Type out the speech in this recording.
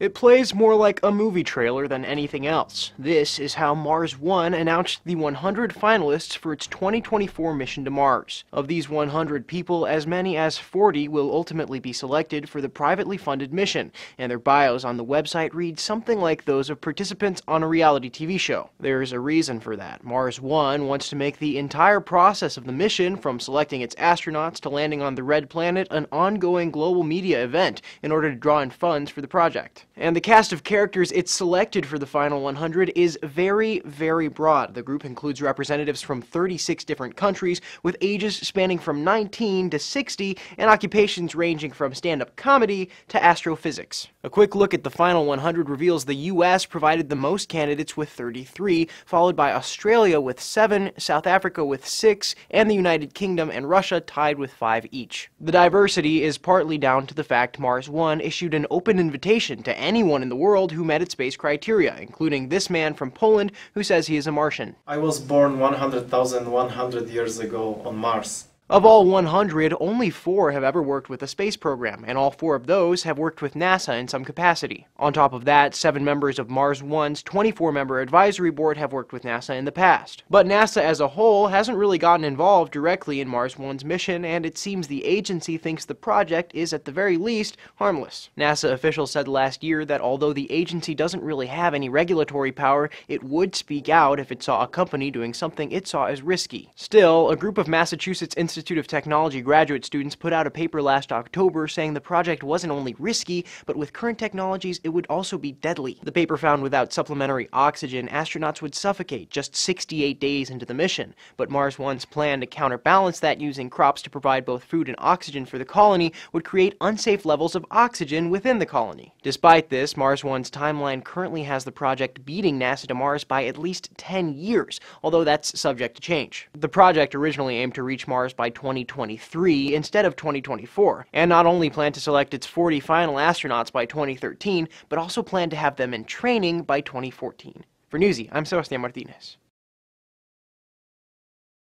It plays more like a movie trailer than anything else. This is how Mars One announced the 100 finalists for its 2024 mission to Mars. Of these 100 people, as many as 40 will ultimately be selected for the privately funded mission, and their bios on the website read something like those of participants on a reality TV show. There's a reason for that. Mars One wants to make the entire process of the mission, from selecting its astronauts to landing on the Red Planet, an ongoing global media event in order to draw in funds for the project. And the cast of characters it's selected for the final 100 is very, very broad. The group includes representatives from 36 different countries, with ages spanning from 19 to 60, and occupations ranging from stand-up comedy to astrophysics. A quick look at the final 100 reveals the US provided the most candidates with 33, followed by Australia with 7, South Africa with 6, and the United Kingdom and Russia tied with 5 each. The diversity is partly down to the fact Mars One issued an open invitation to anyone in the world who met its base criteria, including this man from Poland who says he is a Martian. I was born 100,100 years ago on Mars. Of all 100, only 4 have ever worked with a space program, and all 4 of those have worked with NASA in some capacity. On top of that, 7 members of Mars One's 24-member advisory board have worked with NASA in the past. But NASA as a whole hasn't really gotten involved directly in Mars One's mission, and it seems the agency thinks the project is at the very least harmless. NASA officials said last year that although the agency doesn't really have any regulatory power, it would speak out if it saw a company doing something it saw as risky. Still, a group of Massachusetts Institute of Technology graduate students put out a paper last October saying the project wasn't only risky, but with current technologies it would also be deadly. The paper found without supplementary oxygen, astronauts would suffocate just 68 days into the mission, but Mars One's plan to counterbalance that using crops to provide both food and oxygen for the colony would create unsafe levels of oxygen within the colony. Despite this, Mars One's timeline currently has the project beating NASA to Mars by at least 10 years, although that's subject to change. The project originally aimed to reach Mars by 2023 instead of 2024, and not only planned to select its 40 final astronauts by 2013, but also planned to have them in training by 2014. For Newsy, I'm Sebastian Martinez.